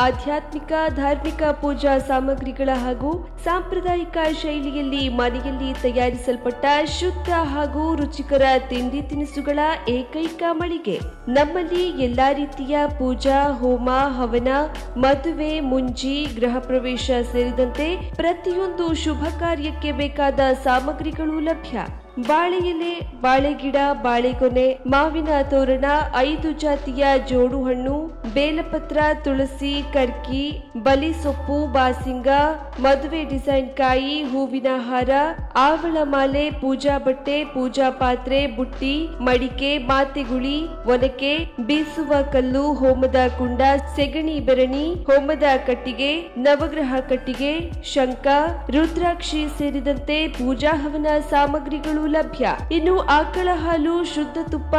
ಆಧ್ಯಾತ್ಮಿಕ ಧಾರ್ಮಿಕ ಪೂಜಾ ಸಾಮಗ್ರಿಗಳ ಹಾಗೂ ಸಾಂಪ್ರದಾಯಿಕ ಶೈಲಿಯಲ್ಲಿ ಮನೆಯಲ್ಲಿ ತಯಾರಿಸಲ್ಪಟ್ಟ ಶುದ್ಧ ಹಾಗೂ ರುಚಿಕರ ತಿಂಡಿ ತಿನಿಸುಗಳ ಏಕೈಕ ಮಳಿಗೆ. ನಮ್ಮಲ್ಲಿ ಎಲ್ಲಾ ರೀತಿಯ ಪೂಜಾ, ಹೋಮ, ಹವನ, ಮದುವೆ, ಮುಂಜಿ, ಗೃಹ ಪ್ರವೇಶ ಸೇರಿದಂತೆ ಪ್ರತಿಯೊಂದು ಶುಭ ಕಾರ್ಯಕ್ಕೆ ಬೇಕಾದ ಸಾಮಗ್ರಿಗಳು ಲಭ್ಯ. ಬಾಳೆ ಎಲೆ, ಬಾಳೆಗಿಡ, ಬಾಳೆಗೊನೆ, ಮಾವಿನ ತೋರಣ, 5 ಜಾತಿಯ ಜೋಡು ಹಣ್ಣು, ಬೇಲಪತ್ರ, ತುಳಸಿ, ಕರ್ಕಿ, ಬಲಿ ಸೊಪ್ಪು, ಬಾಸಿಂಗ, ಮದುವೆ ಡಿಸೈನ್ ಕಾಯಿ, ಹೂವಿನ ಹಾರ, ಆವಳ ಮಾಲೆ, ಪೂಜಾ ಬಟ್ಟೆ, ಪೂಜಾ ಪಾತ್ರೆ, ಬುಟ್ಟಿ, ಮಡಿಕೆ, ಮಾತೆಗುಳಿ, ಒನಕೆ, ಬೀಸುವ ಕಲ್ಲು, ಹೋಮದ ಕುಂಡ, ಸೆಗಣಿ ಬೆರಣಿ, ಹೋಮದ ಕಟ್ಟಿಗೆ, ನವಗ್ರಹ ಕಟ್ಟಿಗೆ, ಶಂಖ, ರುದ್ರಾಕ್ಷಿ ಸೇರಿದಂತೆ ಪೂಜಾ ಹವನ ಸಾಮಗ್ರಿಗಳು ಲಭ್ಯ. ಇನ್ನು ಆಕಳ ಹಾಲು, ಶುದ್ಧ ತುಪ್ಪ,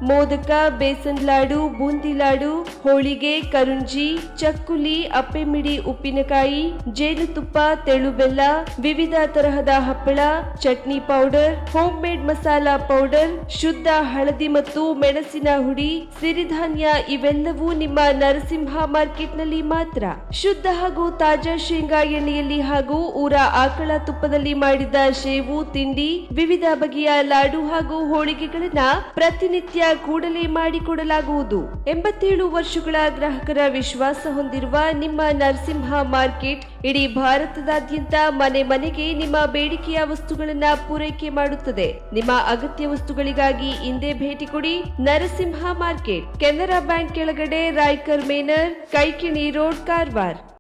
ಮೋದಕ, ಬೇಸನ್ ಲಾಡು, ಬೂಂದಿ ಲಾಡು, ಹೋಳಿಗೆ, ಕರುಂಜಿ, ಚಕ್ಕುಲಿ, ಅಪ್ಪೆಮಿಡಿ, ಉಪ್ಪಿನಕಾಯಿ, ಜೇನುತುಪ್ಪ, ತೆಳು ಬೆಲ್ಲ, ವಿವಿಧ ತರಹದ ಹಪ್ಪಳ, chutney powder, home made masala powder, ಶುದ್ಧ ಹಳದಿ ಮತ್ತು ಮೆಣಸಿನ ಹುಡಿ, ಸಿರಿಧಾನ್ಯ ಇವೆಲ್ಲವೂ ನಿಮ್ಮ ನರಸಿಂಹ ಮಾರ್ಕೆಟ್ನಲ್ಲಿ ಮಾತ್ರ. ಶುದ್ಧ ಹಾಗೂ ತಾಜಾ ಶೇಂಗಾ ಎಣ್ಣೆಯಲ್ಲಿ ಹಾಗೂ ಊರ ಆಕಳ ತುಪ್ಪದಲ್ಲಿ ಮಾಡಿದ ಶೇವು ತಿಂಡಿ, ವಿವಿಧ ಬಗೆಯ ಲಾಡು ಹಾಗೂ ಹೋಳಿಗೆಗಳನ್ನ ಪ್ರತಿನಿತ್ಯ ಕೂಡಲೇ ಮಾಡಿಕೊಡಲಾಗುವುದು. 87 ವರ್ಷಗಳ ಗ್ರಾಹಕರ ವಿಶ್ವಾಸ ಹೊಂದಿರುವ ನಿಮ್ಮ ನರಸಿಂಹ ಮಾರ್ಕೆಟ್ ಇಡೀ ಭಾರತದಾದ್ಯಂತ ಮನೆ ಮನೆಗೆ ನಿಮ್ಮ ಬೇಡಿಕೆಯ ವಸ್ತುಗಳನ್ನ ಪೂರೈಕೆ ಮಾಡುತ್ತದೆ. ನಿಮ್ಮ ಅಗತ್ಯ ವಸ್ತುಗಳಿಗಾಗಿ ಇಂದೇ ಭೇಟಿ ಕೊಡಿ. ನರಸಿಂಹ ಮಾರ್ಕೆಟ್, ಕೆನರಾ ಬ್ಯಾಂಕ್ ಕೆಳಗಡೆ, ರಾಯ್ಕರ್ ಮೇನರ್, ಕೈಕಿಣಿ ರೋಡ್, ಕಾರವಾರ.